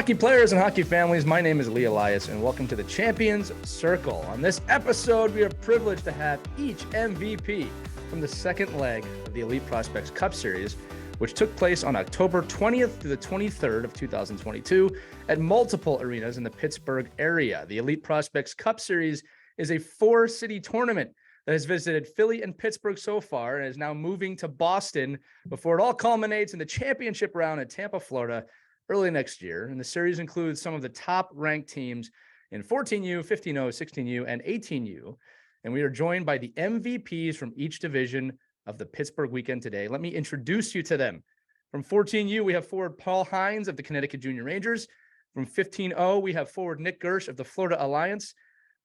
Hockey players and hockey families, my name is Lee Elias, and welcome to the Champions Circle. On this episode, we are privileged to have each MVP from the second leg of the Elite Prospects Cup Series, which took place on October 20th to the 23rd of 2022 at multiple arenas in the Pittsburgh area. The Elite Prospects Cup Series is a four-city tournament that has visited Philly and Pittsburgh so far and is now moving to Boston before it all culminates in the championship round in Tampa, Florida, early next year. And the series includes some of the top-ranked teams in 14U, 15O, 16U, and 18U. And we are joined by the MVPs from each division of the Pittsburgh weekend today. Let me introduce you to them. From 14U, we have forward Paul Hines of the Connecticut Junior Rangers. From 15O, we have forward Nick Gersh of the Florida Alliance.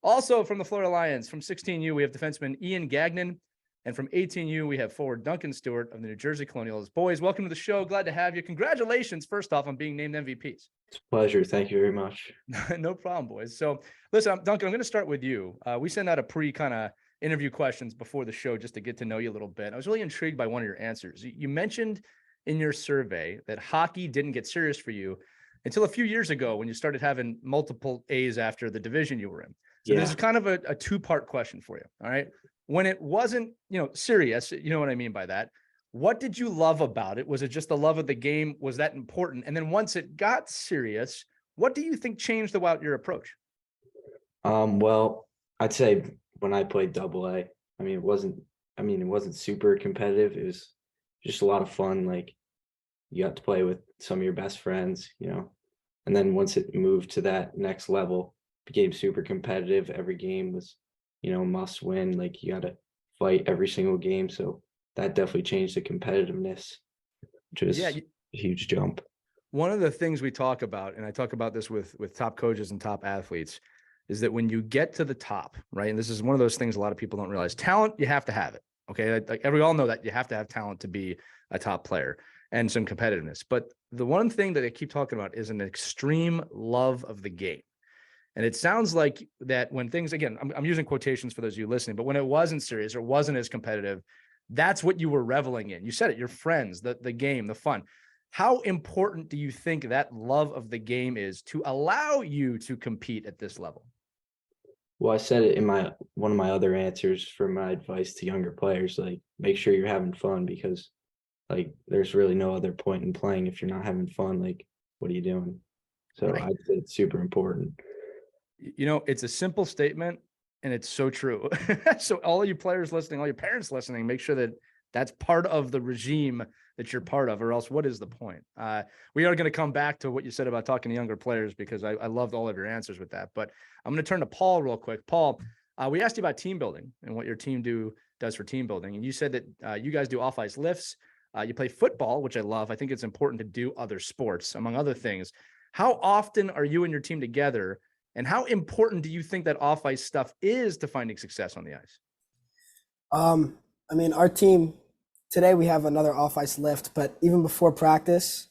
Also from the Florida Alliance, from 16U, we have defenseman Ian Gagnon. And from 18U, we have forward Duncan Stewart of the New Jersey Colonials. Boys, welcome to the show. Glad to have you. Congratulations, first off, on being named MVPs. It's a pleasure. Thank you very much. No problem, boys. So listen, Duncan, I'm going to start with you. We sent out a kind of interview questions before the show just to get to know you a little bit. I was really intrigued by one of your answers. You mentioned in your survey that hockey didn't get serious for you until a few years ago when you started having multiple A's after the division you were in. So This is kind of a two-part question for you. All right. When it wasn't, serious, you know what I mean by that. What did you love about it? Was it just the love of the game? Was that important? And then once it got serious, what do you think changed about your approach? Well, I'd say when I played AA, it wasn't super competitive. It was just a lot of fun. Like, you got to play with some of your best friends, and then once it moved to that next level, became super competitive. Every game was, must win. Like, you got to fight every single game. So that definitely changed the competitiveness, which is a huge jump. One of the things we talk about, and I talk about this with top coaches and top athletes, is that when you get to the top, right? And this is one of those things a lot of people don't realize. Talent, you have to have it. Okay. Like we all know that you have to have talent to be a top player and some competitiveness. But the one thing that I keep talking about is an extreme love of the game. And it sounds like that when things, again, I'm using quotations for those of you listening, but when it wasn't serious or wasn't as competitive, that's what you were reveling in. You said it, your friends, the game, the fun. How important do you think that love of the game is to allow you to compete at this level? Well, I said it in one of my other answers for my advice to younger players, like, make sure you're having fun, because there's really no other point in playing if you're not having fun. Like, what are you doing? So right. I'd say it's super important. It's a simple statement and it's so true. So all you players listening, all your parents listening, make sure that that's part of the regime that you're part of, or else what is the point? We are going to come back to what you said about talking to younger players, because I loved all of your answers with that. But I'm going to turn to Paul real quick. Paul, we asked you about team building and what your team does for team building. And you said that you guys do off-ice lifts. You play football, which I love. I think it's important to do other sports, among other things. How often are you and your team together? And how important do you think that off-ice stuff is to finding success on the ice? Our team, today we have another off-ice lift, but even before practice,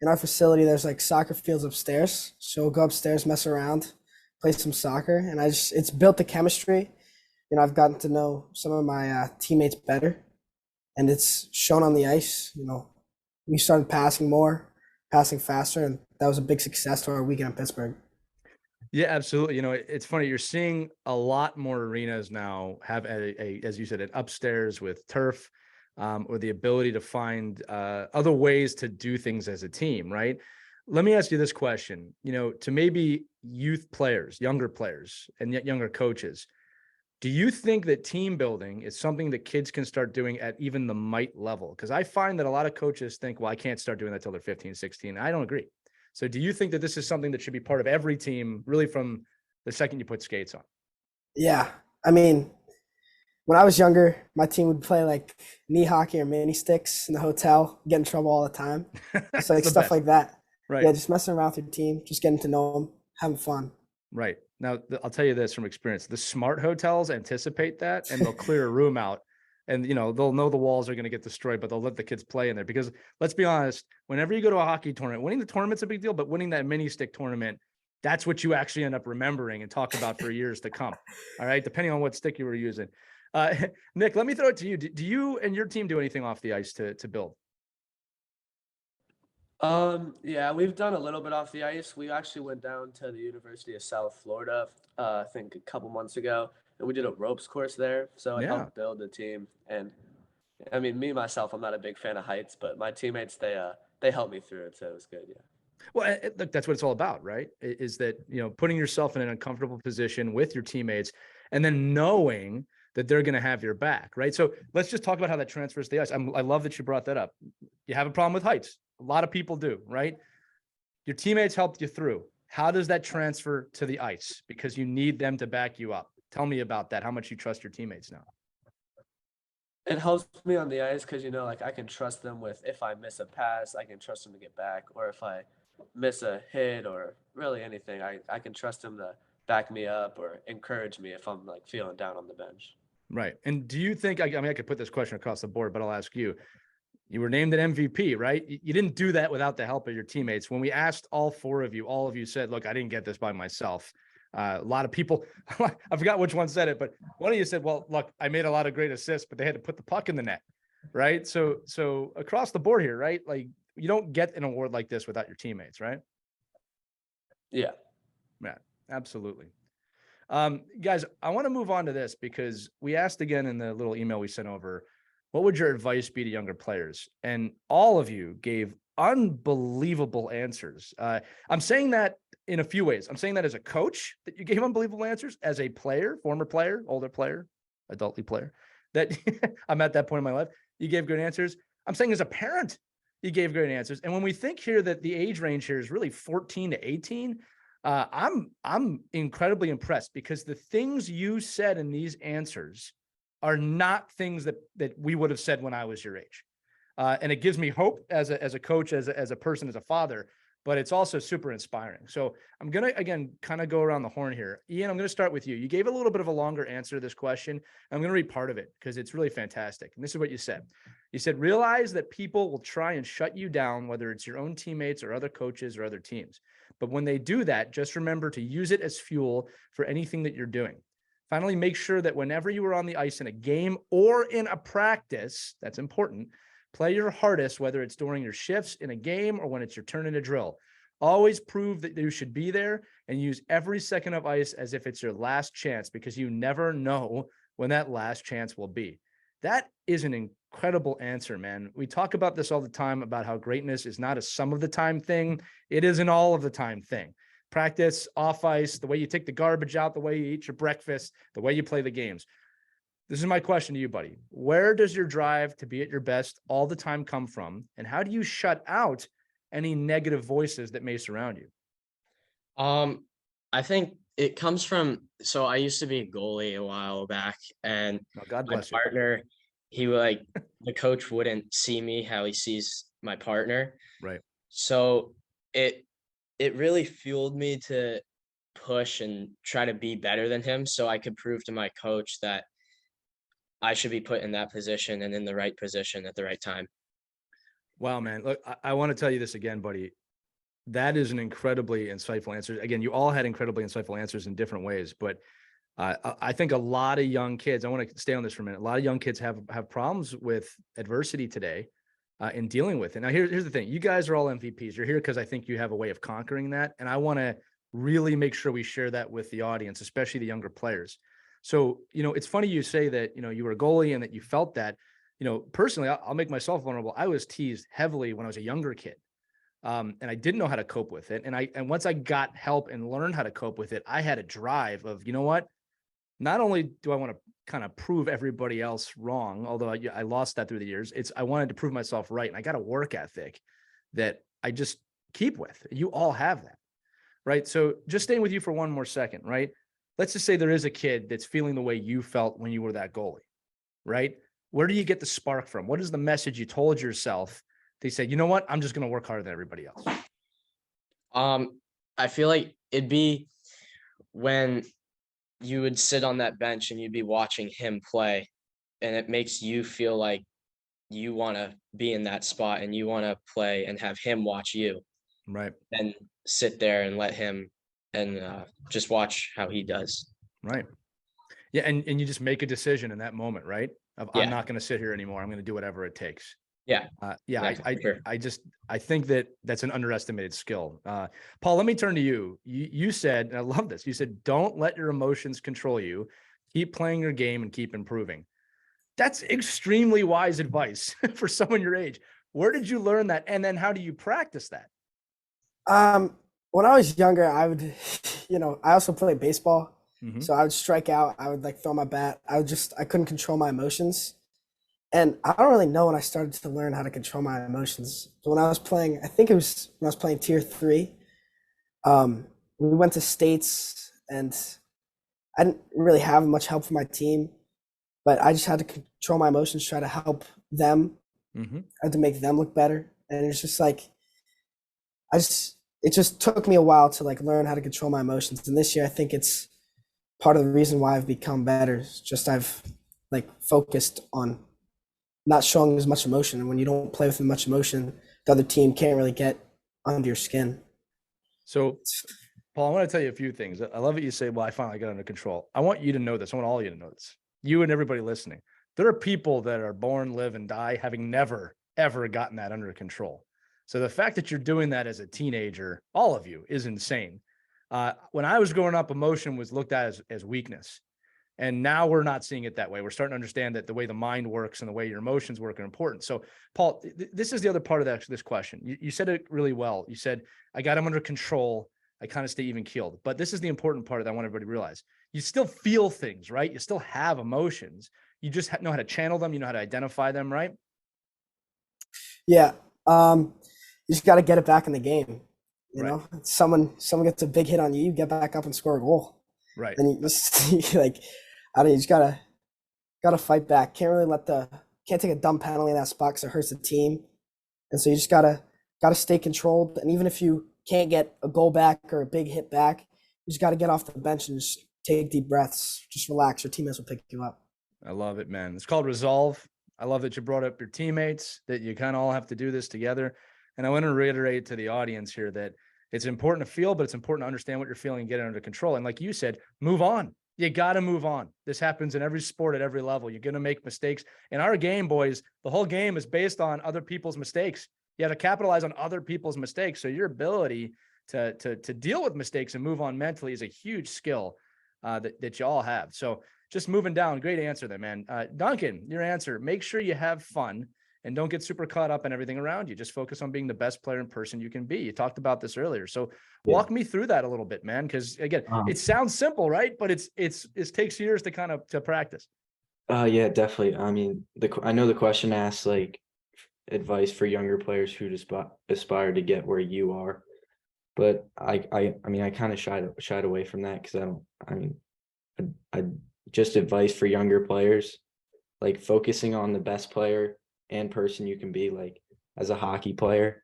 in our facility, there's soccer fields upstairs. So we'll go upstairs, mess around, play some soccer. And it's built the chemistry. I've gotten to know some of my teammates better, and it's shown on the ice. We started passing more, passing faster, and that was a big success to our weekend in Pittsburgh. Yeah, absolutely. It's funny. You're seeing a lot more arenas now have as you said, an upstairs with turf, or the ability to find other ways to do things as a team, right? Let me ask you this question, to maybe youth players, younger players, and yet younger coaches. Do you think that team building is something that kids can start doing at even the mite level? Because I find that a lot of coaches think, well, I can't start doing that till they're 15, 16. I don't agree. So do you think that this is something that should be part of every team, really from the second you put skates on? Yeah. When I was younger, my team would play knee hockey or mini sticks in the hotel, get in trouble all the time. It's stuff best. Like that. Right. Yeah, just messing around with your team, just getting to know them, having fun. Right. Now, I'll tell you this from experience. The smart hotels anticipate that, and they'll clear a room out. And, they'll know the walls are going to get destroyed, but they'll let the kids play in there. Because let's be honest, whenever you go to a hockey tournament, winning the tournament's a big deal, but winning that mini stick tournament, that's what you actually end up remembering and talk about for years to come. All right. Depending on what stick you were using. Nick, let me throw it to you. Do you and your team do anything off the ice to build? Yeah, we've done a little bit off the ice. We actually went down to the University of South Florida, I think a couple months ago, and we did a ropes course there. So it Yeah. helped build the team. And I mean, me myself, I'm not a big fan of heights, but my teammates they helped me through it, so it was good. Yeah. Well, look, that's what it's all about, right? Is that, putting yourself in an uncomfortable position with your teammates and then knowing that they're going to have your back, right? So let's just talk about how that transfers to the ice. I love that you brought that up. You have a problem with heights. A lot of people do, right? Your teammates helped you through. How does that transfer to the ice? Because you need them to back you up. Tell me about that. How much you trust your teammates now. It helps me on the ice because, like I can trust them with if I miss a pass, I can trust them to get back, or if I miss a hit or really anything, I can trust them to back me up or encourage me if I'm like feeling down on the bench. Right. And do you think, I mean, I could put this question across the board, but I'll ask you, you were named an MVP, right? You didn't do that without the help of your teammates. When we asked all of you said, look, I didn't get this by myself. A lot of people, I forgot which one said it, but one of you said, well, look, I made a lot of great assists, but they had to put the puck in the net. Right. So across the board here, right? Like you don't get an award like this without your teammates, right? Yeah. Yeah, absolutely. Guys, I want to move on to this because we asked again in the little email we sent over, what would your advice be to younger players? And all of you gave unbelievable answers. I'm saying that in a few ways. I'm saying that as a coach that you gave unbelievable answers, as a player, former player, older player, adultly player, that I'm at that point in my life, you gave good answers. I'm saying as a parent, you gave great answers. And when we think here that the age range here is really 14 to 18, I'm incredibly impressed because the things you said in these answers are not things that we would have said when I was your age. And it gives me hope as a coach, as a person, as a father, but it's also super inspiring. So I'm going to, again, kind of go around the horn here. Ian, I'm going to start with you. You gave a little bit of a longer answer to this question. I'm going to read part of it because it's really fantastic. And this is what you said. You said, realize that people will try and shut you down, whether it's your own teammates or other coaches or other teams. But when they do that, just remember to use it as fuel for anything that you're doing. Finally, make sure that whenever you are on the ice in a game or in a practice, that's important, play your hardest, whether it's during your shifts in a game or when it's your turn in a drill. Always prove that you should be there and use every second of ice as if it's your last chance because you never know when that last chance will be. That is an incredible answer, man. We talk about this all the time about how greatness is not a some of the time thing. It is an all of the time thing. Practice, off ice, the way you take the garbage out, the way you eat your breakfast, the way you play the games. This is my question to you, buddy. Where does your drive to be at your best all the time come from? And how do you shut out any negative voices that may surround you? I think it comes from, so I used to be a goalie a while back, and Oh, God my bless you. partner, he would like, the coach wouldn't see me how he sees my partner. Right. So it really fueled me to push and try to be better than him so I could prove to my coach that I should be put in that position and in the right position at the right time. Wow, man. Look, I want to tell you this again, buddy. That is an incredibly insightful answer. Again, you all had incredibly insightful answers in different ways, but I think a lot of young kids, I want to stay on this for a minute. A lot of young kids have problems with adversity today in dealing with it. Now, here's the thing. You guys are all MVPs. You're here because I think you have a way of conquering that. And I want to really make sure we share that with the audience, especially the younger players. So, it's funny you say that, you were a goalie and that you felt that. Personally, I'll make myself vulnerable. I was teased heavily when I was a younger kid. And I didn't know how to cope with it. And once I got help and learned how to cope with it, I had a drive of, you know what? Not only do I want to kind of prove everybody else wrong, although I lost that through the years, I wanted to prove myself right. And I got a work ethic that I just keep with. You all have that, right? So just staying with you for one more second, right? Let's just say there is a kid that's feeling the way you felt when you were that goalie, right? Where do you get the spark from? What is the message you told yourself? They said, you know what? I'm just going to work harder than everybody else. I feel like it'd be when you would sit on that bench and you'd be watching him play, and it makes you feel like you want to be in that spot and you want to play and have him watch you. Right. And sit there and let him and just watch how he does. Right. Yeah. And you just make a decision in that moment, right? Yeah. I'm not going to sit here anymore. I'm going to do whatever it takes. Yeah. Yeah, for sure. I think that's an underestimated skill. Paul, let me turn to you. You said, and I love this. You said, don't let your emotions control you. Keep playing your game and keep improving. That's extremely wise advice for someone your age. Where did you learn that? And then how do you practice that? When I was younger, I would, I also played baseball. Mhm. So I would strike out. I would like throw my bat. I couldn't control my emotions. And I don't really know when I started to learn how to control my emotions. So when I was playing, I think it was when I was playing tier 3, we went to states and I didn't really have much help from my team, but I just had to control my emotions, try to help them. Mhm. I had to make them look better. And it's just like, it just took me a while to like learn how to control my emotions. And this year, I think it's part of the reason why I've become better. It's just I've like focused on not showing as much emotion. And when you don't play with much emotion, the other team can't really get under your skin. So, Paul, I want to tell you a few things. I love that you say, well, I finally got under control. I want you to know this. I want all of you to know this. You and everybody listening. There are people that are born, live, and die having never, ever gotten that under control. So the fact that you're doing that as a teenager, all of you, is insane. When I was growing up, emotion was looked at as weakness. And now we're not seeing it that way. We're starting to understand that the way the mind works and the way your emotions work are important. So, Paul, this is the other part of this question. You said it really well. You said, I got them under control. I kind of stay even keeled. But this is the important part that I want everybody to realize. You still feel things, right? You still have emotions. You just know how to channel them. You know how to identify them, right? Yeah. You just got to get it back in the game. You Right. know, someone gets a big hit on you, you get back up and score a goal. Right. And you just like, I don't know, you just gotta fight back. Can't take a dumb penalty in that spot because it hurts the team. And so you just gotta stay controlled. And even if you can't get a goal back or a big hit back, you just gotta get off the bench and just take deep breaths. Just relax. Your teammates will pick you up. I love it, man. It's called resolve. I love that you brought up your teammates, that you kind of all have to do this together. And I want to reiterate to the audience here that it's important to feel, but it's important to understand what you're feeling and get it under control. And like you said, move on. You got to move on. This happens in every sport at every level. You're going to make mistakes. In our game, boys, the whole game is based on other people's mistakes. You have to capitalize on other people's mistakes. So your ability to deal with mistakes and move on mentally is a huge skill that you all have. So just moving down, great answer there, man. Duncan, your answer, make sure you have fun and don't get super caught up in everything around you. Just focus on being the best player and person you can be. You talked about this earlier. So walk me through that a little bit, man. Cause again, it sounds simple, right? But it takes years to practice. Yeah, definitely. I mean, I know the question asks like advice for younger players who aspire to get where you are, but I mean, I kind of shied away from that because I just advice for younger players, like focusing on the best player and person you can be, like as a hockey player.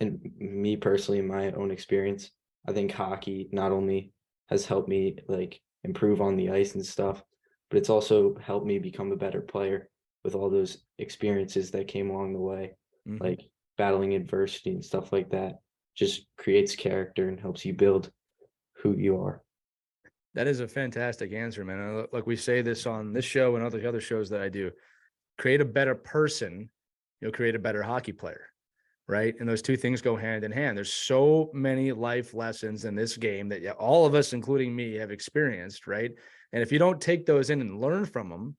And me personally, in my own experience, I think hockey not only has helped me like improve on the ice and stuff, but it's also helped me become a better player with all those experiences that came along the way, like battling adversity and stuff like that. Just creates character and helps you build who you are. That is a fantastic answer, man. Like we say this on this show and other shows that I do, create a better person, you'll create a better hockey player, right? And those two things go hand in hand. There's so many life lessons in this game that all of us, including me, have experienced, right? And if you don't take those in and learn from them,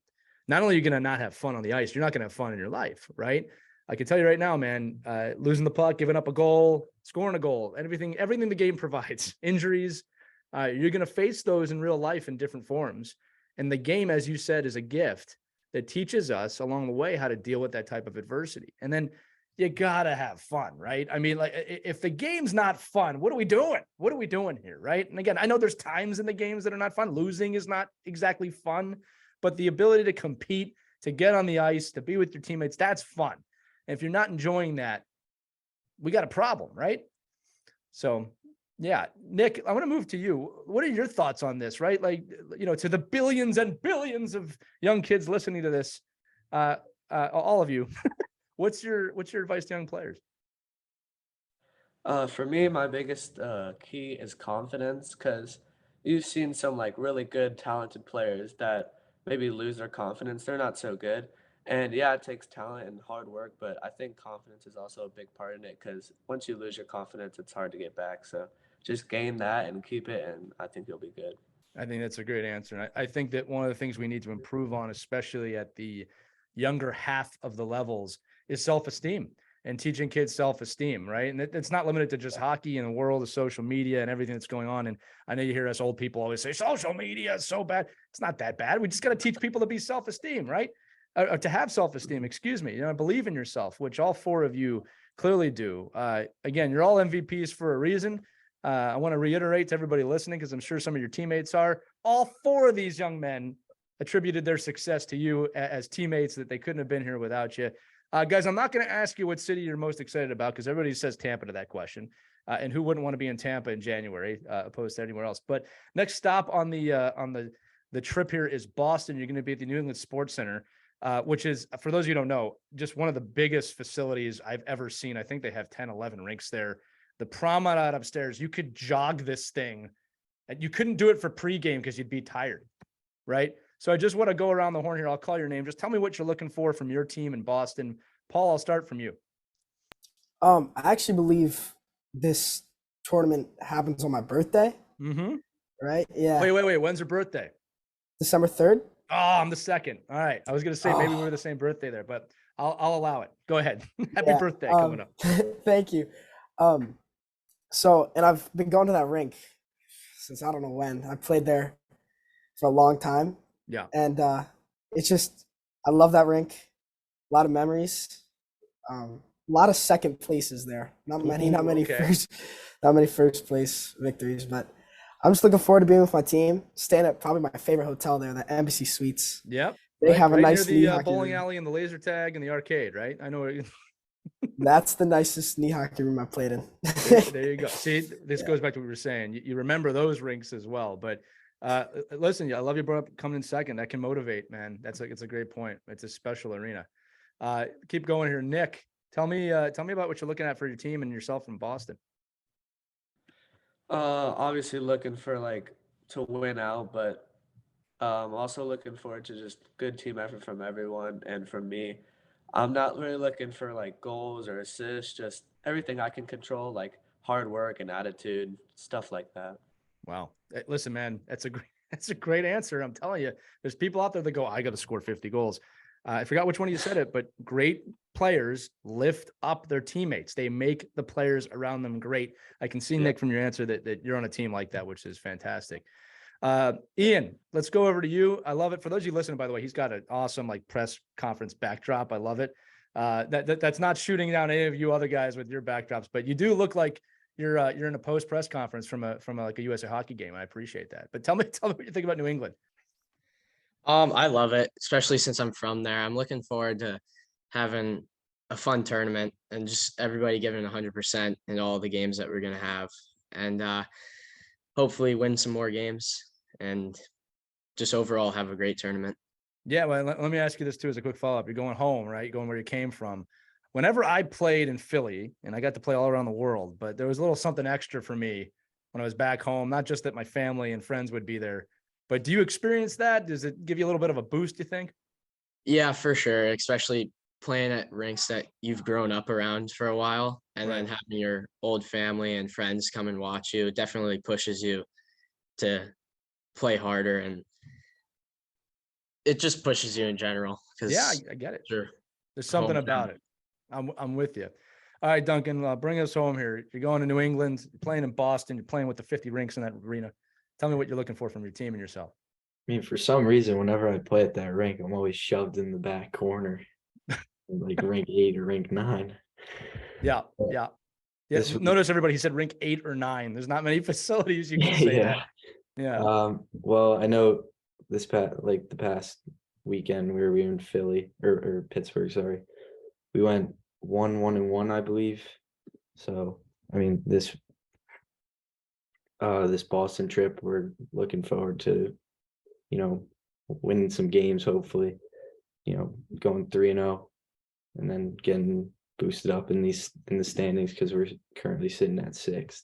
not only are you going to not have fun on the ice, you're not going to have fun in your life, right? I can tell you right now, man, losing the puck, giving up a goal, scoring a goal, everything the game provides, injuries, you're going to face those in real life in different forms. And the game, as you said, is a gift that teaches us along the way how to deal with that type of adversity. And then you gotta have fun, right? I mean, like if the game's not fun, what are we doing? What are we doing here, right? And again, I know there's times in the games that are not fun. Losing is not exactly fun, but the ability to compete, to get on the ice, to be with your teammates, that's fun. And if you're not enjoying that, we got a problem, right? So yeah, Nick, I want to move to you. What are your thoughts on this, right? Like, to the billions and billions of young kids listening to this, all of you, what's your advice to young players? For me, my biggest key is confidence, because you've seen some like really good, talented players that maybe lose their confidence. They're not so good. And yeah, it takes talent and hard work, but I think confidence is also a big part in it because once you lose your confidence, it's hard to get back. So just gain that and keep it, and I think you'll be good. I think that's a great answer. And I think that one of the things we need to improve on, especially at the younger half of the levels, is self-esteem and teaching kids self-esteem, right? And it's not limited to just hockey. In the world of social media and everything that's going on. And I know you hear us old people always say social media is so bad. It's not that bad. We just got to teach people to be self-esteem, right? Or to have self-esteem, excuse me, believe in yourself, which all four of you clearly do. Again, you're all MVPs for a reason. I want to reiterate to everybody listening, because I'm sure some of your teammates are, all four of these young men attributed their success to you as teammates, that they couldn't have been here without you. Guys, I'm not going to ask you what city you're most excited about, because everybody says Tampa to that question. And who wouldn't want to be in Tampa in January, opposed to anywhere else? But next stop on the trip here is Boston. You're going to be at the New England Sports Center, which is, for those of you who don't know, just one of the biggest facilities I've ever seen. I think they have 10, 11 rinks there. The promenade upstairs, you could jog this thing, and you couldn't do it for pregame because you'd be tired, right? So I just want to go around the horn here. I'll call your name. Just tell me what you're looking for from your team in Boston. Paul, I'll start from you. I actually believe this tournament happens on my birthday. Mm-hmm. Right? Yeah. Wait. When's your birthday? December 3rd. Oh, I'm the 2nd. All right. I was going to say maybe we were the same birthday there, but I'll allow it. Go ahead. Happy birthday coming up. Thank you. So, and I've been going to that rink since I don't know when. I played there for a long time. Yeah. And it's just, I love that rink. A lot of memories. A lot of second places there. Not many first place victories, but I'm just looking forward to being with my team. Staying at probably my favorite hotel there, the Embassy Suites. Yep. They have a nice near the bowling alley and the laser tag and the arcade, right? I know. That's the nicest knee hockey room I played in. There you go. See, this goes back to what we were saying. You remember those rinks as well. But listen, I love you brought up coming in second. That can motivate, man. It's a great point. It's a special arena. Keep going here, Nick. Tell me about what you're looking at for your team and yourself from Boston. Obviously looking for to win out, but also looking forward to just good team effort from everyone and from me. I'm not really looking for goals or assists, just everything I can control, like hard work and attitude, stuff like that. Wow. Listen, man, that's a great answer. I'm telling you, there's people out there that go, I got to score 50 goals. I forgot which one of you said it, but great players lift up their teammates. They make the players around them great. I can see, Nick, from your answer that you're on a team like that, which is fantastic. Ian, let's go over to you. I love it. For those of you listening, by the way, he's got an awesome press conference backdrop. I love it. That's not shooting down any of you other guys with your backdrops, but you do look like you're in a post press conference from a USA hockey game. I appreciate that. But tell me what you think about New England. I love it, especially since I'm from there. I'm looking forward to having a fun tournament and just everybody giving 100% in all the games that we're going to have, and hopefully win some more games and just overall have a great tournament. Yeah, well, let me ask you this too as a quick follow-up. You're going home, right? You're going where you came from. Whenever I played in Philly, and I got to play all around the world, but there was a little something extra for me when I was back home, not just that my family and friends would be there, but do you experience that? Does it give you a little bit of a boost, you think? Yeah, for sure, especially playing at rinks that you've grown up around for a while, and then having your old family and friends come and watch you, it definitely pushes you to play harder, and it just pushes you in general. Yeah, I get it. Sure. There's something about it. I'm with you. All right, Duncan, bring us home here. You're going to New England, you're playing in Boston, you're playing with the 50 rinks in that arena. Tell me what you're looking for from your team and yourself. I mean, for some reason, whenever I play at that rink, I'm always shoved in the back corner, like rink 8 or rink 9. Yeah. Notice everybody, he said rink 8 or 9. There's not many facilities you can say that. Yeah. Well, I know the past weekend where we were in Philly or Pittsburgh, sorry, we went 1-1-1, I believe. So, I mean, this Boston trip, we're looking forward to, winning some games, hopefully, going 3-0 and then getting boosted up in the standings, because we're currently sitting at 6th.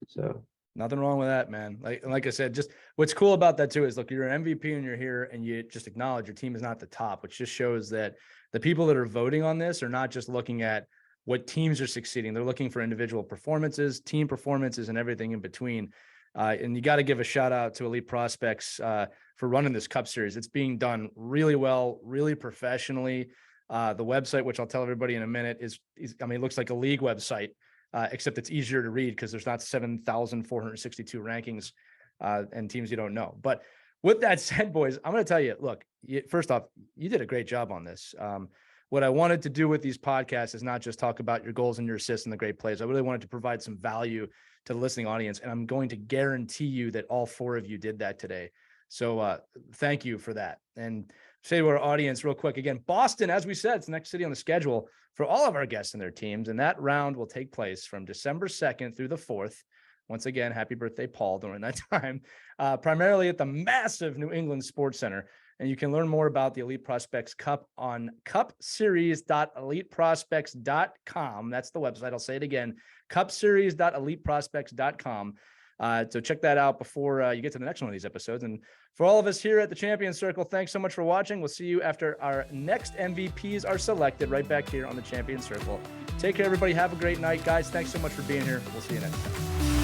So Nothing wrong with that, man. Like I said, just what's cool about that too is, look, you're an MVP and you're here and you just acknowledge your team is not the top, which just shows that the people that are voting on this are not just looking at what teams are succeeding. They're looking for individual performances, team performances, and everything in between. And you got to give a shout out to Elite Prospects for running this Cup Series. It's being done really well, really professionally. The website, which I'll tell everybody in a minute, is I mean, it looks like a league website, except it's easier to read because there's not 7,462 rankings and teams you don't know. But with that said, boys, I'm going to tell you, look, first off, you did a great job on this. What I wanted to do with these podcasts is not just talk about your goals and your assists and the great plays. I really wanted to provide some value to the listening audience. And I'm going to guarantee you that all four of you did that today. So thank you for that. And say to our audience real quick, again, Boston, as we said, it's the next city on the schedule for all of our guests and their teams. And that round will take place from December 2nd through the 4th. Once again, happy birthday, Paul, during that time, primarily at the massive New England Sports Center. And you can learn more about the Elite Prospects Cup on cupseries.eliteprospects.com. That's the website. I'll say it again, cupseries.eliteprospects.com. So check that out before you get to the next one of these episodes. And for all of us here at the Champions Circle, thanks so much for watching. We'll see you after our next MVPs are selected right back here on the Champions Circle. Take care, everybody. Have a great night. Guys, thanks so much for being here. We'll see you next time.